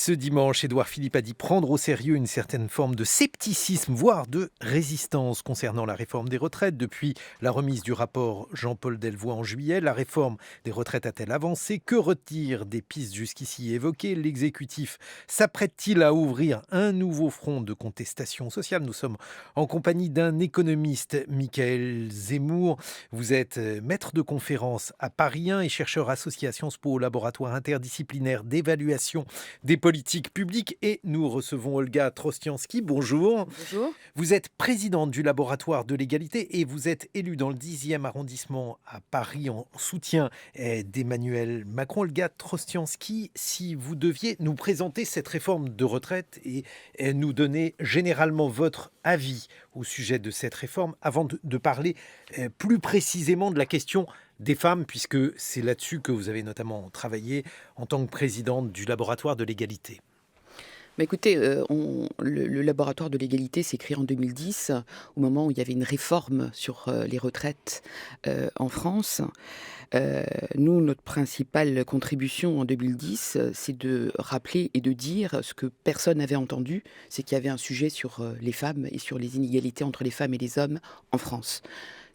Ce dimanche, Édouard Philippe a dit prendre au sérieux une certaine forme de scepticisme, voire de résistance concernant la réforme des retraites. Depuis la remise du rapport Jean-Paul Delevoye en juillet, la réforme des retraites a-t-elle avancé? Que retire des pistes jusqu'ici évoquées? L'exécutif s'apprête-t-il à ouvrir un nouveau front de contestation sociale? Nous sommes en compagnie d'un économiste, Michael Zemmour. Vous êtes maître de conférence à Paris 1 et chercheur associé à Sciences Po au laboratoire interdisciplinaire d'évaluation des politiques publiques. Et nous recevons Olga Trostiansky. Bonjour. Bonjour. Vous êtes présidente du laboratoire de l'égalité et vous êtes élue dans le 10e arrondissement à Paris en soutien d'Emmanuel Macron. Olga Trostiansky, si vous deviez nous présenter cette réforme de retraite et nous donner généralement votre avis au sujet de cette réforme, avant de parler plus précisément de la question des femmes, puisque c'est là-dessus que vous avez notamment travaillé en tant que présidente du laboratoire de l'égalité. Bah écoutez, le laboratoire de l'égalité s'est créé en 2010, au moment où il y avait une réforme sur les retraites en France. Nous, notre principale contribution en 2010, c'est de rappeler et de dire ce que personne n'avait entendu, c'est qu'il y avait un sujet sur les femmes et sur les inégalités entre les femmes et les hommes en France.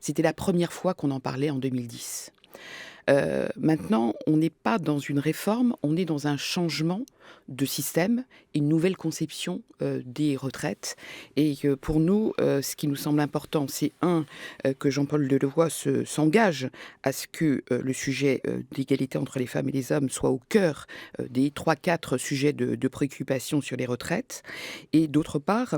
C'était la première fois qu'on en parlait en 2010. Maintenant, on n'est pas dans une réforme, on est dans un changement de système, une nouvelle conception des retraites. Et pour nous, ce qui nous semble important, c'est que Jean-Paul Delevoye s'engage à ce que le sujet d'égalité entre les femmes et les hommes soit au cœur des 3-4 sujets de préoccupation sur les retraites. Et d'autre part,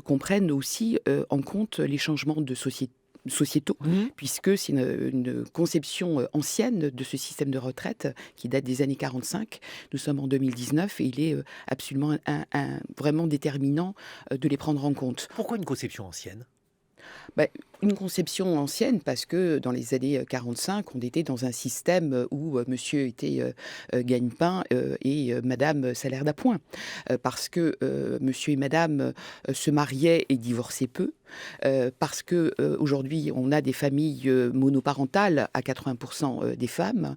qu'on prenne aussi en compte les changements de sociétaux, puisque c'est une conception ancienne de ce système de retraite qui date des années 45. Nous sommes en 2019 et il est absolument vraiment déterminant de les prendre en compte. Pourquoi une conception ancienne ? Une conception ancienne parce que dans les années 45, on était dans un système où monsieur était gagne-pain et madame salaire d'appoint. Parce que monsieur et madame se mariaient et divorçaient peu. Parce que aujourd'hui, on a des familles monoparentales à 80% des femmes.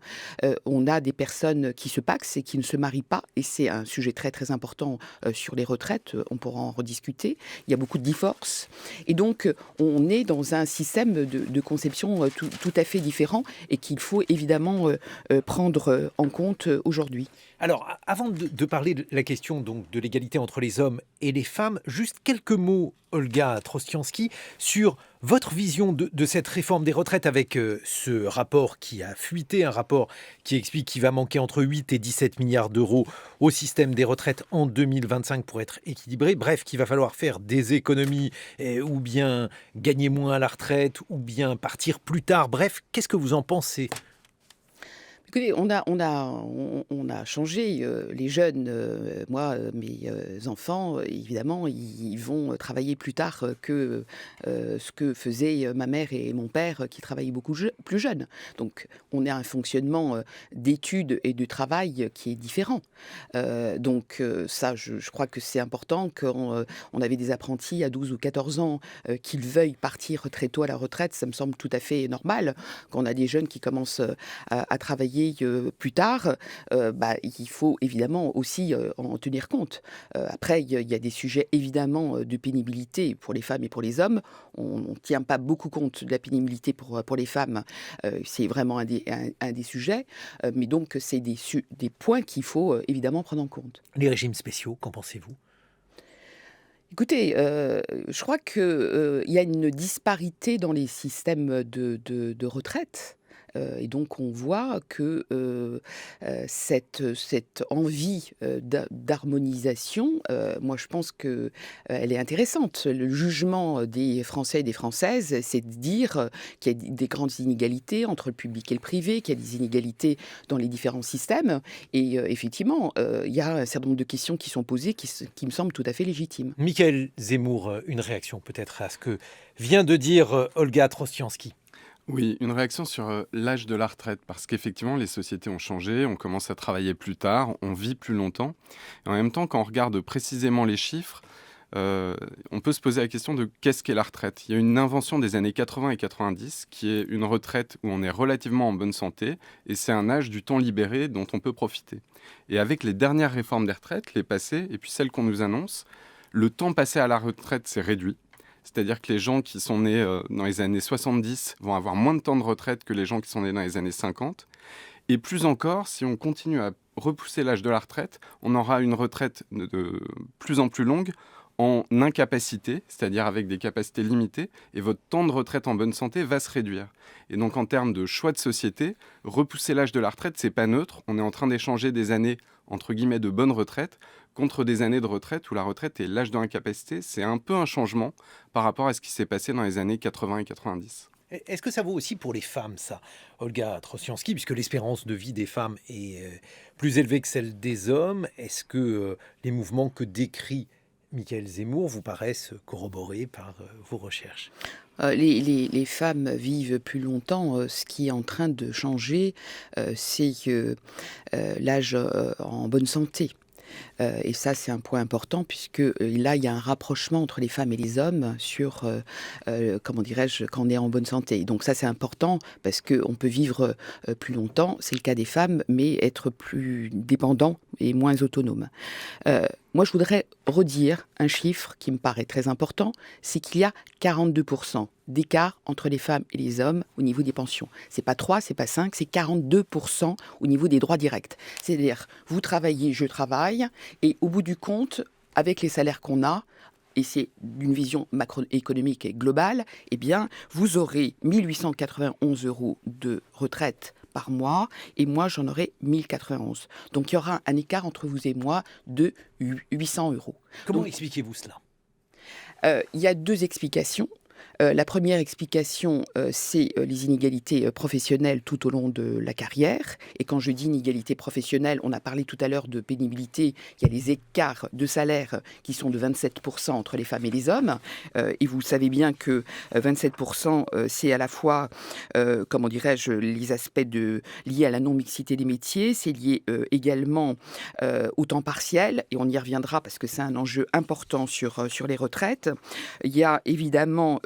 On a des personnes qui se pacsent et qui ne se marient pas. Et c'est un sujet très très important sur les retraites. On pourra en rediscuter. Il y a beaucoup de divorces. Et donc, on est dans un système de conception tout à fait différent et qu'il faut évidemment prendre en compte aujourd'hui. Alors, avant de parler de la question donc, de l'égalité entre les hommes et les femmes, juste quelques mots, Olga Trostiansky, sur votre vision de cette réforme des retraites avec ce rapport qui a fuité, un rapport qui explique qu'il va manquer entre 8 et 17 milliards d'euros au système des retraites en 2025 pour être équilibré. Bref, qu'il va falloir faire des économies ou bien gagner moins à la retraite ou bien partir plus tard. Bref, qu'est-ce que vous en pensez ? Écoutez, on a changé. Les jeunes, mes enfants, évidemment, ils vont travailler plus tard que ce que faisaient ma mère et mon père qui travaillaient beaucoup plus jeunes. Donc, on a un fonctionnement d'études et de travail qui est différent. Ça, je crois que c'est important quand on avait des apprentis à 12 ou 14 ans qu'ils veuillent partir très tôt à la retraite. Ça me semble tout à fait normal. Quand on a des jeunes qui commencent à travailler plus tard, il faut évidemment aussi en tenir compte. Après, il y a des sujets évidemment de pénibilité pour les femmes et pour les hommes. On ne tient pas beaucoup compte de la pénibilité pour les femmes. C'est vraiment un des sujets. Mais donc, c'est des points qu'il faut évidemment prendre en compte. Les régimes spéciaux, qu'en pensez-vous ? Écoutez, je crois qu'il y a une disparité dans les systèmes de retraite. Et donc on voit que cette envie d'harmonisation, moi je pense qu'elle est intéressante. Le jugement des Français et des Françaises, c'est de dire qu'il y a des grandes inégalités entre le public et le privé, qu'il y a des inégalités dans les différents systèmes. Et effectivement, il y a un certain nombre de questions qui sont posées qui me semblent tout à fait légitimes. Michael Zemmour, une réaction peut-être à ce que vient de dire Olga Trostiansky. Oui, une réaction sur l'âge de la retraite, parce qu'effectivement, les sociétés ont changé, on commence à travailler plus tard, on vit plus longtemps. Et en même temps, quand on regarde précisément les chiffres, on peut se poser la question de qu'est-ce qu'est la retraite. Il y a une invention des années 80 et 90 qui est une retraite où on est relativement en bonne santé et c'est un âge du temps libéré dont on peut profiter. Et avec les dernières réformes des retraites, les passées et puis celles qu'on nous annonce, le temps passé à la retraite s'est réduit. C'est-à-dire que les gens qui sont nés dans les années 70 vont avoir moins de temps de retraite que les gens qui sont nés dans les années 50. Et plus encore, si on continue à repousser l'âge de la retraite, on aura une retraite de plus en plus longue en incapacité, c'est-à-dire avec des capacités limitées, et votre temps de retraite en bonne santé va se réduire. Et donc en termes de choix de société, repousser l'âge de la retraite, c'est pas neutre. On est en train d'échanger des années, entre guillemets, de bonne retraite contre des années de retraite où la retraite est l'âge de l'incapacité. C'est un peu un changement par rapport à ce qui s'est passé dans les années 80 et 90. Est-ce que ça vaut aussi pour les femmes, ça, Olga Trosiansky, puisque l'espérance de vie des femmes est plus élevée que celle des hommes? Est-ce que les mouvements que décrit Michaël Zemmour vous paraissent corroborés par vos recherches? Les femmes vivent plus longtemps. Ce qui est en train de changer, c'est l'âge en bonne santé. Et ça, c'est un point important puisque là, il y a un rapprochement entre les femmes et les hommes sur, comment dirais-je, quand on est en bonne santé. Donc ça, c'est important parce qu'on peut vivre plus longtemps, c'est le cas des femmes, mais être plus dépendant et moins autonome. Moi, je voudrais redire un chiffre qui me paraît très important, c'est qu'il y a 42% d'écart entre les femmes et les hommes au niveau des pensions. C'est pas 3, c'est pas 5, c'est 42% au niveau des droits directs. C'est-à-dire, vous travaillez, je travaille, et au bout du compte, avec les salaires qu'on a, et c'est d'une vision macroéconomique et globale, eh bien, vous aurez 1 891 € de retraite par mois, et moi, j'en aurai 1091. Donc, il y aura un écart entre vous et moi de 800 €. Comment Donc, expliquez-vous cela? il y a deux explications. La première explication, c'est les inégalités professionnelles tout au long de la carrière. Et quand je dis inégalités professionnelles, on a parlé tout à l'heure de pénibilité. Il y a les écarts de salaire qui sont de 27% entre les femmes et les hommes. Et vous savez bien que 27%, c'est à la fois, comment dirais-je, les aspects liés à la non-mixité des métiers. C'est lié également au temps partiel. Et on y reviendra parce que c'est un enjeu important sur les retraites. Il y a évidemment...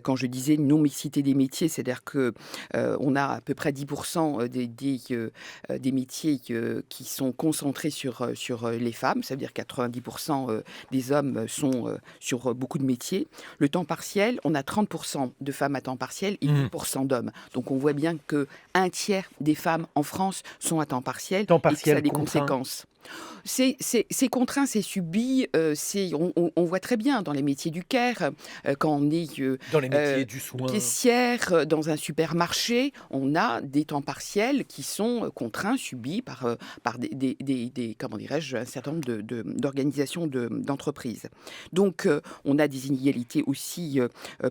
quand je disais non-mixité des métiers, c'est-à-dire qu'on a à peu près 10% des métiers qui sont concentrés sur les femmes, ça veut dire 90% des hommes sont sur beaucoup de métiers. Le temps partiel, on a 30% de femmes à temps partiel et 10% d'hommes. Donc on voit bien qu'un tiers des femmes en France sont à temps partiel Temps et que ça partiel a des contraint. conséquences. C'est contraint, c'est subi, on voit très bien dans les métiers du care, quand on est Dans les métiers du soin. caissière dans un supermarché, on a des temps partiels qui sont contraints, subis par comment dirais-je, un certain nombre d'organisations d'entreprises. Donc, on a des inégalités aussi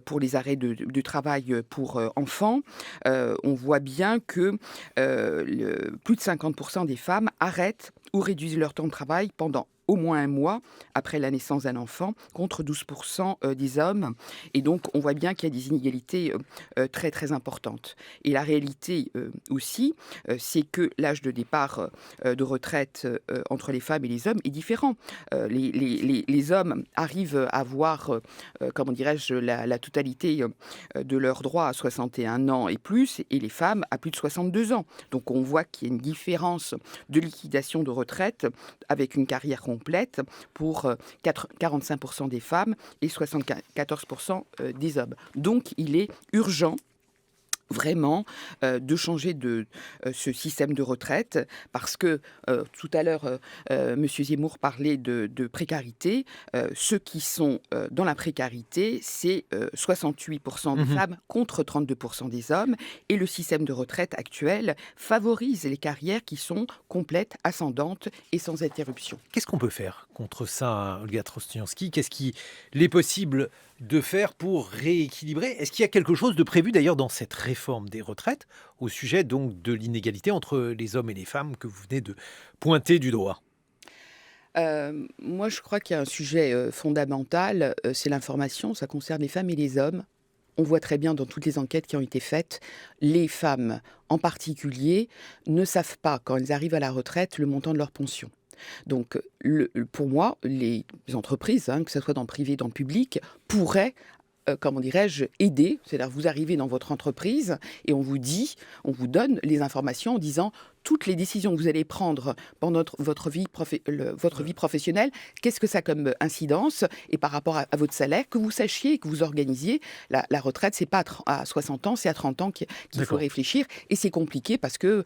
pour les arrêts de travail pour enfants. On voit bien que plus de 50% des femmes arrêtent ou réduisent leur temps de travail pendant au moins un mois après la naissance d'un enfant, contre 12% des hommes. Et donc, on voit bien qu'il y a des inégalités très, très importantes. Et la réalité aussi, c'est que l'âge de départ de retraite entre les femmes et les hommes est différent. Les hommes arrivent à avoir, comment dirais-je, la totalité de leurs droits à 61 ans et plus, et les femmes à plus de 62 ans. Donc, on voit qu'il y a une différence de liquidation de retraite avec une carrière complète pour 45% des femmes et 74% des hommes. Donc, il est urgent vraiment de changer ce système de retraite parce que tout à l'heure, M. Zemmour parlait de précarité. Ceux qui sont dans la précarité, c'est 68% des femmes contre 32% des hommes. Et le système de retraite actuel favorise les carrières qui sont complètes, ascendantes et sans interruption. Qu'est-ce qu'on peut faire contre ça, Olga Trosiansky? Qu'est-ce qu'il est possible de faire pour rééquilibrer? Est-ce qu'il y a quelque chose de prévu d'ailleurs dans cette réforme des retraites au sujet donc de l'inégalité entre les hommes et les femmes que vous venez de pointer du doigt? Moi, je crois qu'il y a un sujet fondamental, c'est l'information. Ça concerne les femmes et les hommes. On voit très bien dans toutes les enquêtes qui ont été faites, les femmes en particulier ne savent pas, quand elles arrivent à la retraite, le montant de leur pension. Donc, pour moi, les entreprises, que ce soit dans le privé, dans le public, pourraient, comment dirais-je, aider. C'est-à-dire, vous arrivez dans votre entreprise et on vous donne les informations en disant toutes les décisions que vous allez prendre pendant votre vie professionnelle, qu'est-ce que ça a comme incidence, et par rapport à votre salaire, que vous sachiez, que vous organisiez. La retraite, c'est pas à 60 ans, c'est à 30 ans qu'il faut D'accord. réfléchir, et c'est compliqué parce qu'à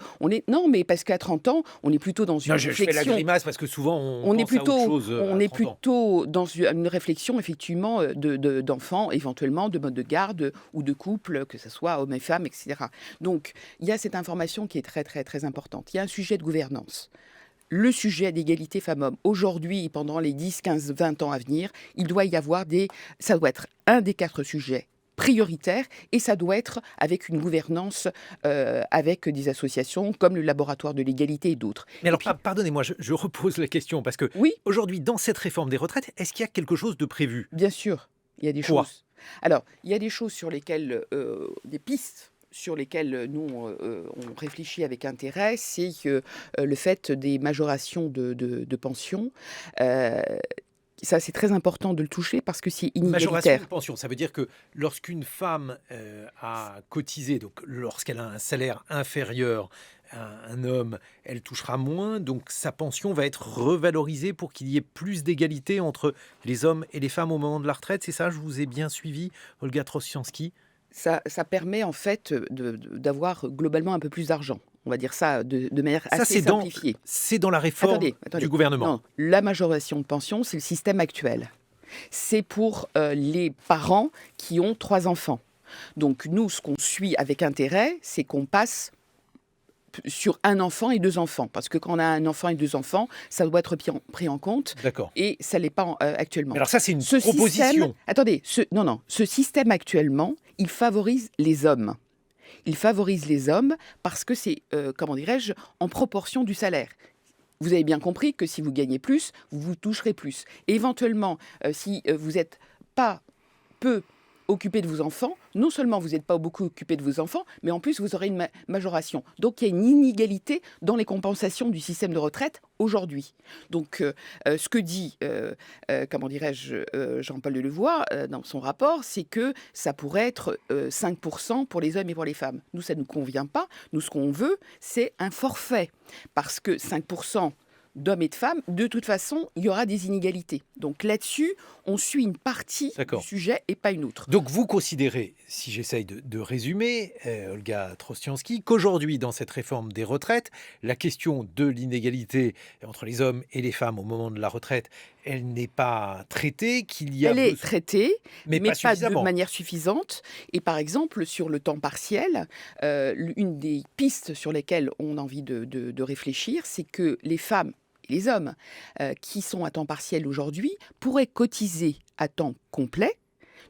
30 ans, on est plutôt dans une Non, je fais la réflexion. grimace parce que souvent on On est pense à autre plutôt, chose on à est 30 ans. plutôt dans une réflexion effectivement d'enfants, éventuellement de mode de garde ou de couple, que ce soit hommes et femmes, etc. Donc il y a cette information qui est très très très importante. Il y a un sujet de gouvernance. Le sujet d'égalité femmes-hommes, aujourd'hui et pendant les 10, 15, 20 ans à venir, ça doit être un des 4 sujets prioritaires, et ça doit être avec une gouvernance, avec des associations comme le laboratoire de l'égalité et d'autres. Mais alors, puis, pardonnez-moi, je repose la question parce que oui, aujourd'hui, dans cette réforme des retraites, est-ce qu'il y a quelque chose de prévu? bien sûr, il y a des Quoi? choses. Alors, il y a des choses sur lesquelles, des pistes sur lesquelles nous, on réfléchit avec intérêt, c'est que le fait des majorations de pension. Ça, c'est très important de le toucher parce que c'est Majoration inégalitaire. de pension, ça veut dire que lorsqu'une femme a cotisé, donc lorsqu'elle a un salaire inférieur à un homme, elle touchera moins, donc sa pension va être revalorisée pour qu'il y ait plus d'égalité entre les hommes et les femmes au moment de la retraite. C'est ça, je vous ai bien suivi, Olga Trosianski? Ça permet en fait d'avoir globalement un peu plus d'argent. On va dire ça de manière Ça, assez simplifiée. c'est dans la réforme Attendez. du gouvernement. Non, la majoration de pension, c'est le système actuel. C'est pour les parents qui ont 3 enfants. Donc nous, ce qu'on suit avec intérêt, c'est qu'on passe sur un enfant et 2 enfants. Parce que quand on a un enfant et 2 enfants, ça doit être pris en compte, D'accord. et ça ne l'est pas actuellement. Mais alors ça, c'est une Ce proposition. ce système actuellement, il favorise les hommes. Il favorise les hommes parce que c'est, comment dirais-je, en proportion du salaire. Vous avez bien compris que si vous gagnez plus, vous toucherez plus. Et éventuellement, si vous n'êtes pas peu occupé de vos enfants, non seulement vous n'êtes pas beaucoup occupé de vos enfants, mais en plus vous aurez une majoration. Donc il y a une inégalité dans les compensations du système de retraite aujourd'hui. Donc ce que dit, comment dirais-je, Jean-Paul Delevoye dans son rapport, c'est que ça pourrait être 5% pour les hommes et pour les femmes. Nous, ça ne nous convient pas. Nous, ce qu'on veut, c'est un forfait. Parce que 5% d'hommes et de femmes, de toute façon, il y aura des inégalités. Donc là-dessus, on suit une partie D'accord. du sujet et pas une autre. Donc vous considérez, si j'essaye de résumer, Olga Trosianski, qu'aujourd'hui, dans cette réforme des retraites, la question de l'inégalité entre les hommes et les femmes au moment de la retraite, elle n'est pas traitée, qu'il y a Elle est traitée, mais mais pas pas de suffisamment. manière suffisante. Et par exemple, sur le temps partiel, une des pistes sur lesquelles on a envie de réfléchir, c'est que les femmes et les hommes qui sont à temps partiel aujourd'hui pourraient cotiser à temps complet,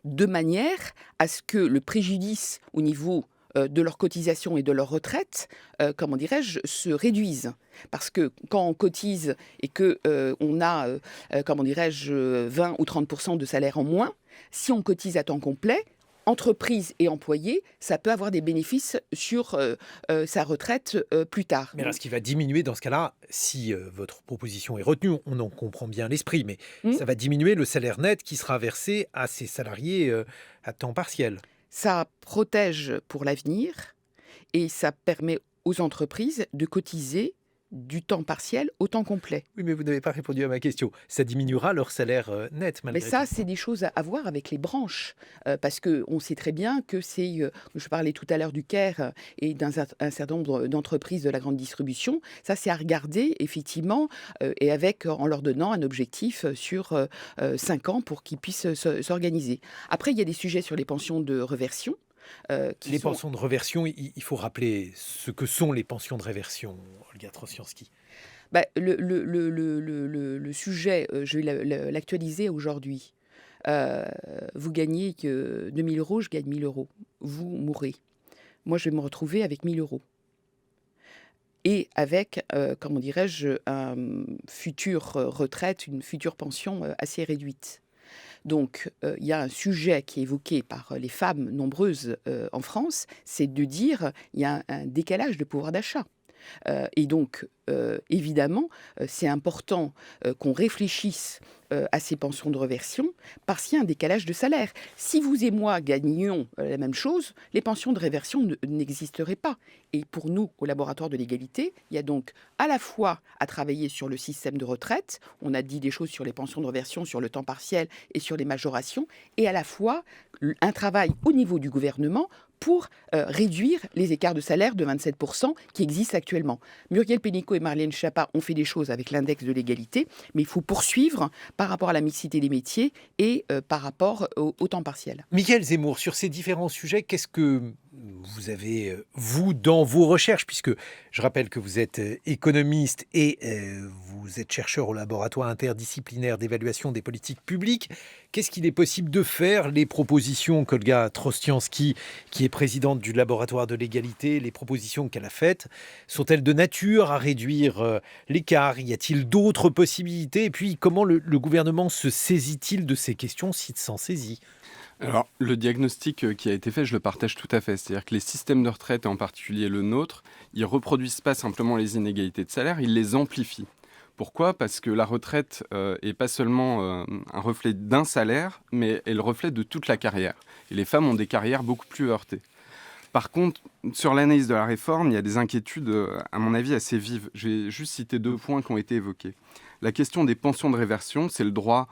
de manière à ce que le préjudice au niveau de leur cotisation et de leur retraite, comment dirais-je, se réduise. Parce que quand on cotise et que on a, comment dirais-je, 20 ou 30% de salaire en moins, si on cotise à temps complet, entreprise et employé, ça peut avoir des bénéfices sur sa retraite plus tard. Mais alors, ce qui va diminuer dans ce cas-là, si votre proposition est retenue, on en comprend bien l'esprit, mais ça va diminuer le salaire net qui sera versé à ces salariés à temps partiel. Ça protège pour l'avenir et ça permet aux entreprises de cotiser du temps partiel au temps complet. Oui, mais vous n'avez pas répondu à ma question. Ça diminuera leur salaire net, Mais malgré ça, tout. c'est des choses à voir avec les branches. Parce qu'on sait très bien que c'est... je parlais tout à l'heure du CARE et un certain nombre d'entreprises de la grande distribution. Ça, c'est à regarder, effectivement, et en leur donnant un objectif sur 5 ans pour qu'ils puissent s'organiser. Après, il y a des sujets sur les pensions de réversion. Les pensions de réversion, il faut rappeler ce que sont les pensions de réversion, Olga Trosianski. Le sujet, je vais l'actualiser aujourd'hui. Vous gagnez que 2 000 euros, je gagne 1 000 euros. Vous mourrez. Moi, je vais me retrouver avec 1 000 euros. Et avec, comment dirais-je, une future retraite, une future pension assez réduite. Donc, il y a un sujet qui est évoqué par les femmes nombreuses en France, c'est de dire il y a un décalage de pouvoir d'achat. Et donc, évidemment, c'est important qu'on réfléchisse à ces pensions de réversion parce qu'il y a un décalage de salaire. Si vous et moi gagnions la même chose, les pensions de réversion n'existeraient pas. Et pour nous, au laboratoire de l'égalité, il y a donc à la fois à travailler sur le système de retraite, on a dit des choses sur les pensions de réversion, sur le temps partiel et sur les majorations, et à la fois un travail au niveau du gouvernement pour réduire les écarts de salaire de 27% qui existent actuellement. Muriel Pénicaud et Marlène Schiappa ont fait des choses avec l'index de l'égalité, mais il faut poursuivre par rapport à la mixité des métiers et par rapport au temps partiel. Mickaël Zemmour, sur ces différents sujets, qu'est-ce que vous avez, vous, dans vos recherches, puisque je rappelle que vous êtes économiste et vous êtes chercheur au laboratoire interdisciplinaire d'évaluation des politiques publiques, qu'est-ce qu'il est possible de faire? Les propositions qu'Olga Trostiansky, qui est présidente du laboratoire de l'égalité, les propositions qu'elle a faites, sont-elles de nature à réduire l'écart? Y a-t-il d'autres possibilités? Et puis, comment le gouvernement se saisit-il de ces questions s'il s'en saisit? Alors, le diagnostic qui a été fait, je le partage tout à fait. C'est-à-dire que les systèmes de retraite, et en particulier le nôtre, ils reproduisent pas simplement les inégalités de salaire, ils les amplifient. Pourquoi? Parce que la retraite est pas seulement un reflet d'un salaire, mais est le reflet de toute la carrière. Et les femmes ont des carrières beaucoup plus heurtées. Par contre, sur l'analyse de la réforme, il y a des inquiétudes, à mon avis, assez vives. Je vais juste citer 2 points qui ont été évoqués. La question des pensions de réversion, c'est le droit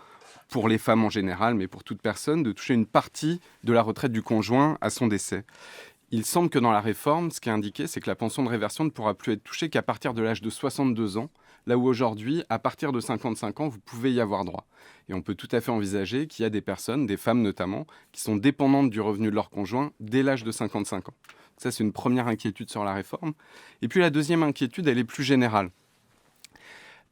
pour les femmes en général, mais pour toute personne, de toucher une partie de la retraite du conjoint à son décès. Il semble que dans la réforme, ce qui est indiqué, c'est que la pension de réversion ne pourra plus être touchée qu'à partir de l'âge de 62 ans, là où aujourd'hui, à partir de 55 ans, vous pouvez y avoir droit. Et on peut tout à fait envisager qu'il y a des personnes, des femmes notamment, qui sont dépendantes du revenu de leur conjoint dès l'âge de 55 ans. Ça, c'est une première inquiétude sur la réforme. Et puis la deuxième inquiétude, elle est plus générale.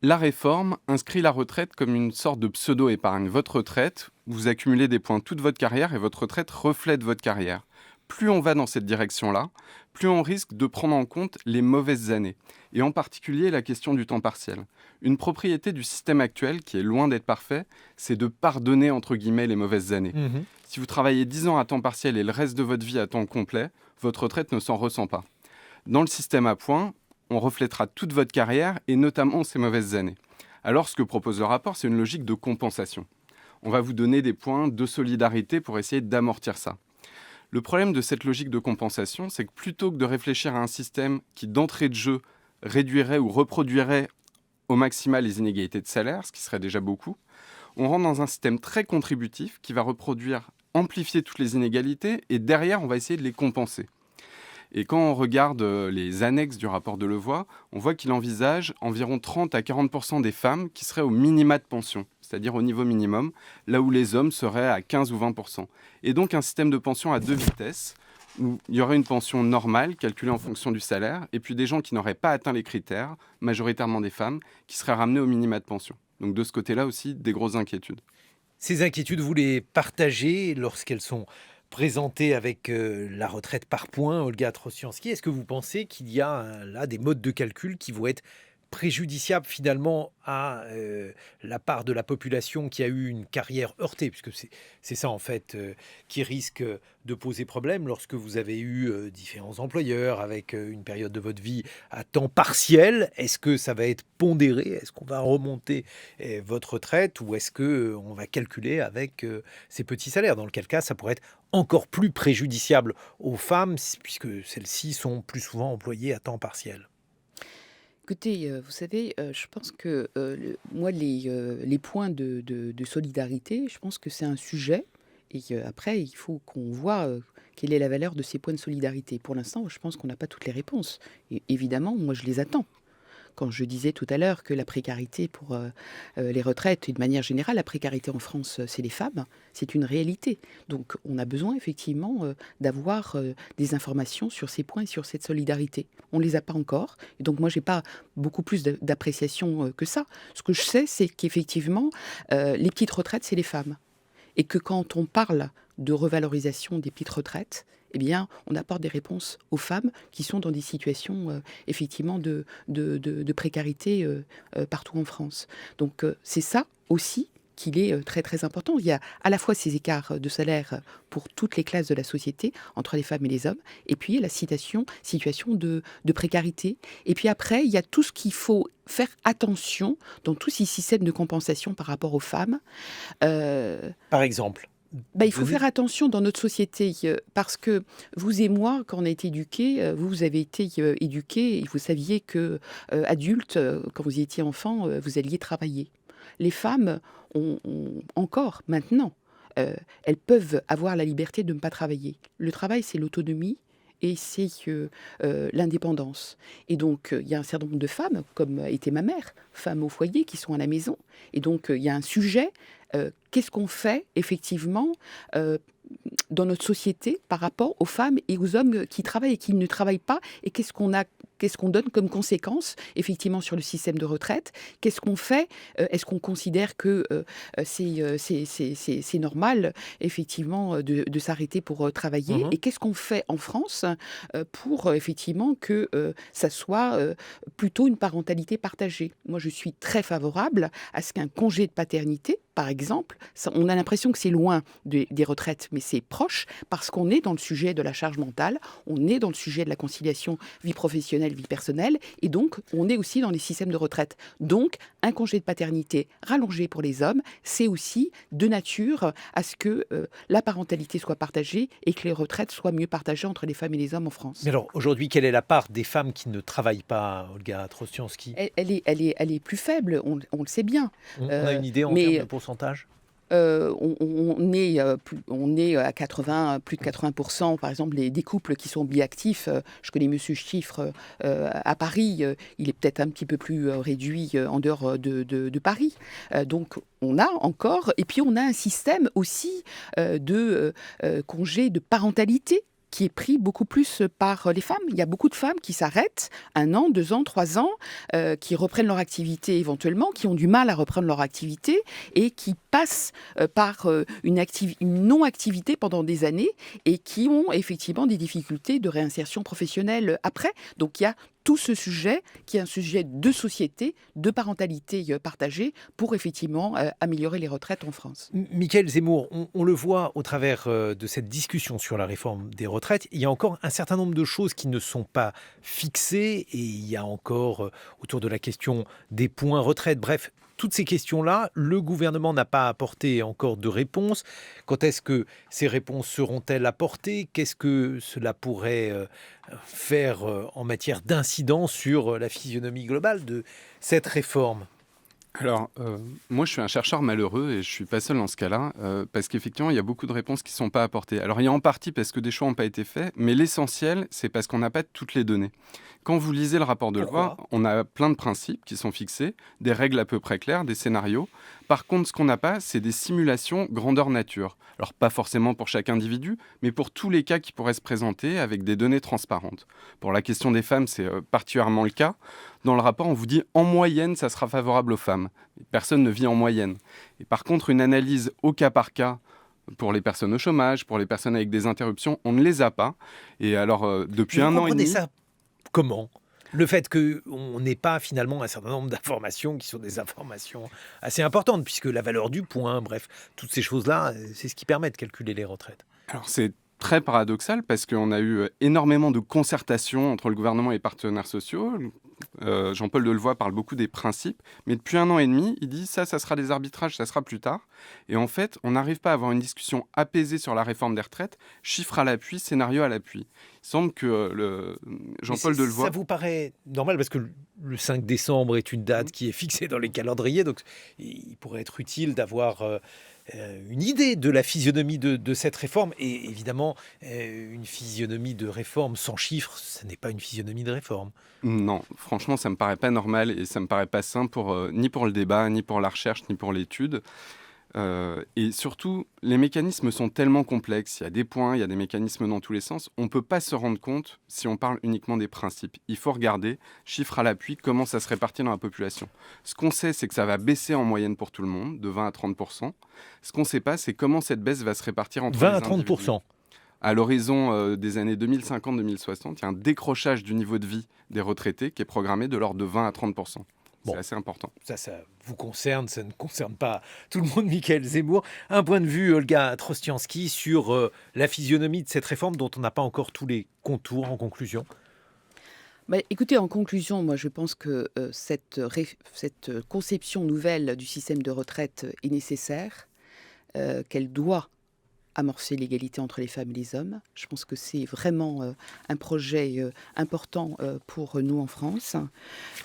La réforme inscrit la retraite comme une sorte de pseudo-épargne. Votre retraite, vous accumulez des points toute votre carrière et votre retraite reflète votre carrière. Plus on va dans cette direction-là, plus on risque de prendre en compte les mauvaises années, et en particulier la question du temps partiel. Une propriété du système actuel, qui est loin d'être parfait, c'est de pardonner entre guillemets les mauvaises années. Si vous travaillez 10 ans à temps partiel et le reste de votre vie à temps complet, votre retraite ne s'en ressent pas. Dans le système à points, on reflètera toute votre carrière et notamment ces mauvaises années. Alors ce que propose le rapport, c'est une logique de compensation. On va vous donner des points de solidarité pour essayer d'amortir ça. Le problème de cette logique de compensation, c'est que plutôt que de réfléchir à un système qui d'entrée de jeu réduirait ou reproduirait au maximal les inégalités de salaire, ce qui serait déjà beaucoup, on rentre dans un système très contributif qui va reproduire, amplifier toutes les inégalités et derrière on va essayer de les compenser. Et quand on regarde les annexes du rapport de Levoy, on voit qu'il envisage environ 30 à 40% des femmes qui seraient au minima de pension, c'est-à-dire au niveau minimum, là où les hommes seraient à 15 ou 20%. Et donc un système de pension à 2 vitesses, où il y aurait une pension normale, calculée en fonction du salaire, et puis des gens qui n'auraient pas atteint les critères, majoritairement des femmes, qui seraient ramenés au minima de pension. Donc de ce côté-là aussi, des grosses inquiétudes. Ces inquiétudes, vous les partagez lorsqu'elles sont présentées avec la retraite par points, Olga Trostiansky. Est-ce que vous pensez qu'il y a là des modes de calcul qui vont être préjudiciables finalement à la part de la population qui a eu une carrière heurtée, puisque c'est ça en fait qui risque de poser problème lorsque vous avez eu différents employeurs avec une période de votre vie à temps partiel? Est-ce que ça va être pondéré? Est-ce qu'on va remonter votre retraite ou est-ce que on va calculer avec ces petits salaires? Dans lequel cas, ça pourrait être encore plus préjudiciable aux femmes puisque celles-ci sont plus souvent employées à temps partiel. Écoutez, vous savez, je pense que, moi, les points de solidarité, je pense que c'est un sujet et qu'après, il faut qu'on voit, quelle est la valeur de ces points de solidarité. Pour l'instant, je pense qu'on n'a pas toutes les réponses et évidemment, moi, je les attends. Quand je disais tout à l'heure que la précarité pour les retraites et de manière générale, la précarité en France, c'est les femmes, c'est une réalité. Donc on a besoin effectivement d'avoir des informations sur ces points et sur cette solidarité. On ne les a pas encore. Et donc moi, je n'ai pas beaucoup plus d'appréciation que ça. Ce que je sais, c'est qu'effectivement, les petites retraites, c'est les femmes. Et que quand on parle de revalorisation des petites retraites, eh bien, on apporte des réponses aux femmes qui sont dans des situations effectivement de précarité partout en France. Donc c'est ça aussi qu'il est très très important. Il y a à la fois ces écarts de salaire pour toutes les classes de la société, entre les femmes et les hommes, et puis la situation de précarité. Et puis après, il y a tout ce qu'il faut faire attention dans tous ces systèmes de compensation par rapport aux femmes. Par exemple, Il faut faire attention dans notre société parce que vous et moi, quand on a été éduqués, vous avez été éduqués et vous saviez que adulte, quand vous étiez enfant, vous alliez travailler. Les femmes ont encore maintenant, elles peuvent avoir la liberté de ne pas travailler. Le travail, c'est l'autonomie et c'est l'indépendance. Et donc, il y a un certain nombre de femmes, comme était ma mère, femmes au foyer, qui sont à la maison. Et donc, il y a un sujet, qu'est-ce qu'on fait effectivement dans notre société par rapport aux femmes et aux hommes qui travaillent et qui ne travaillent pas, et qu'est-ce qu'on donne comme conséquence effectivement sur le système de retraite? Qu'est-ce qu'on fait? Est-ce qu'on considère que c'est normal effectivement de s'arrêter pour travailler? Et qu'est-ce qu'on fait en France pour effectivement que ça soit plutôt une parentalité partagée? Moi, je suis très favorable à ce qu'un congé de paternité, par exemple, on a l'impression que c'est loin des retraites, mais c'est proche parce qu'on est dans le sujet de la charge mentale, on est dans le sujet de la conciliation vie professionnelle, vie personnelle, et donc on est aussi dans les systèmes de retraite. Donc, un congé de paternité rallongé pour les hommes, c'est aussi de nature à ce que la parentalité soit partagée et que les retraites soient mieux partagées entre les femmes et les hommes en France. Mais alors, aujourd'hui, quelle est la part des femmes qui ne travaillent pas, Olga Trostiansky? Elle est plus faible, on le sait bien. On a une idée en termes de pourcentage? On est à 80, plus de 80%, par exemple, des couples qui sont biactifs. Je connais Monsieur Chiffre à Paris. Il est peut-être un petit peu plus réduit en dehors de Paris. Donc, on a encore... Et puis, on a un système aussi de congé de parentalité qui est pris beaucoup plus par les femmes. Il y a beaucoup de femmes qui s'arrêtent 1 an, 2 ans, 3 ans, qui reprennent leur activité éventuellement, qui ont du mal à reprendre leur activité et qui passent par une non-activité pendant des années et qui ont effectivement des difficultés de réinsertion professionnelle après. Donc il y a tout ce sujet qui est un sujet de société, de parentalité partagée pour effectivement améliorer les retraites en France. Mickaël Zemmour, on le voit au travers de cette discussion sur la réforme des retraites, il y a encore un certain nombre de choses qui ne sont pas fixées et il y a encore autour de la question des points retraite, bref, toutes ces questions-là, le gouvernement n'a pas apporté encore de réponse. Quand est-ce que ces réponses seront-elles apportées? Qu'est-ce que cela pourrait faire en matière d'incidence sur la physionomie globale de cette réforme? Alors, moi, je suis un chercheur malheureux et je suis pas seul dans ce cas-là, parce qu'effectivement, il y a beaucoup de réponses qui ne sont pas apportées. Alors, il y a en partie parce que des choix n'ont pas été faits, mais l'essentiel, c'est parce qu'on n'a pas toutes les données. Quand vous lisez le rapport de loi, on a plein de principes qui sont fixés, des règles à peu près claires, des scénarios. Par contre, ce qu'on n'a pas, c'est des simulations grandeur nature. Alors, pas forcément pour chaque individu, mais pour tous les cas qui pourraient se présenter avec des données transparentes. Pour la question des femmes, c'est particulièrement le cas. Dans le rapport, on vous dit en moyenne, ça sera favorable aux femmes. Personne ne vit en moyenne. Et par contre, une analyse au cas par cas pour les personnes au chômage, pour les personnes avec des interruptions, on ne les a pas. Et alors, depuis un an et demi... ça comment? Le fait qu'on n'ait pas finalement un certain nombre d'informations qui sont des informations assez importantes, puisque la valeur du point, bref, toutes ces choses-là, c'est ce qui permet de calculer les retraites. Alors c'est très paradoxal parce qu'on a eu énormément de concertations entre le gouvernement et les partenaires sociaux. Jean-Paul Delevoye parle beaucoup des principes, mais depuis 1 an et demi, il dit ça sera des arbitrages, ça sera plus tard. Et en fait, on n'arrive pas à avoir une discussion apaisée sur la réforme des retraites, chiffres à l'appui, scénario à l'appui. Il semble que Jean-Paul Delevoye... Ça vous paraît normal parce que le 5 décembre est une date qui est fixée dans les calendriers, donc il pourrait être utile d'avoir une idée de la physionomie de cette réforme. Et évidemment, une physionomie de réforme sans chiffres, ce n'est pas une physionomie de réforme. Non, franchement, ça me paraît pas normal et ça me paraît pas sain ni pour le débat, ni pour la recherche, ni pour l'étude. Et surtout, les mécanismes sont tellement complexes, il y a des points, il y a des mécanismes dans tous les sens, on ne peut pas se rendre compte si on parle uniquement des principes. Il faut regarder, chiffres à l'appui, comment ça se répartit dans la population. Ce qu'on sait, c'est que ça va baisser en moyenne pour tout le monde, de 20 à 30%. Ce qu'on ne sait pas, c'est comment cette baisse va se répartir entre 20 les à 30%. À l'horizon des années 2050-2060, il y a un décrochage du niveau de vie des retraités qui est programmé de l'ordre de 20 à 30%. C'est assez important. Ça vous concerne, ça ne concerne pas tout le monde, Michael Zemmour. Un point de vue, Olga Trostiansky, sur la physionomie de cette réforme dont on n'a pas encore tous les contours en conclusion. Écoutez, en conclusion, moi je pense que cette conception nouvelle du système de retraite est nécessaire, qu'elle doit amorcer l'égalité entre les femmes et les hommes. Je pense que c'est vraiment un projet important pour nous en France.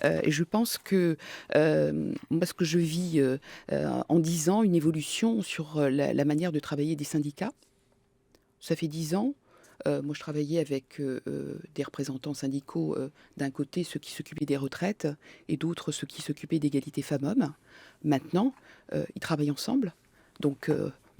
Et je pense que moi, ce que je vis en 10 ans, une évolution sur la manière de travailler des syndicats. Ça fait 10 ans. Moi, je travaillais avec des représentants syndicaux, d'un côté ceux qui s'occupaient des retraites et d'autres ceux qui s'occupaient d'égalité femmes-hommes. Maintenant, ils travaillent ensemble. Donc,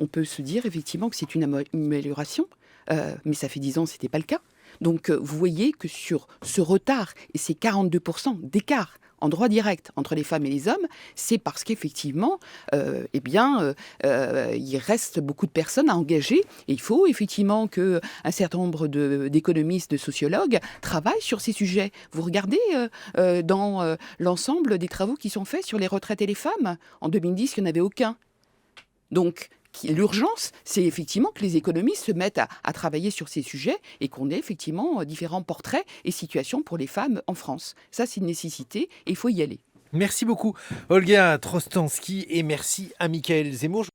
on peut se dire effectivement que c'est une amélioration, mais ça fait 10 ans, ce n'était pas le cas. Donc, vous voyez que sur ce retard et ces 42% d'écart en droit direct entre les femmes et les hommes, c'est parce qu'effectivement, il reste beaucoup de personnes à engager. Et il faut effectivement qu'un certain nombre d'économistes, de sociologues travaillent sur ces sujets. Vous regardez dans l'ensemble des travaux qui sont faits sur les retraites et les femmes. En 2010, il n'y en avait aucun. Donc, l'urgence, c'est effectivement que les économistes se mettent à travailler sur ces sujets et qu'on ait effectivement différents portraits et situations pour les femmes en France. Ça, c'est une nécessité et il faut y aller. Merci beaucoup, Olga Trostiansky, et merci à Michael Zemmour.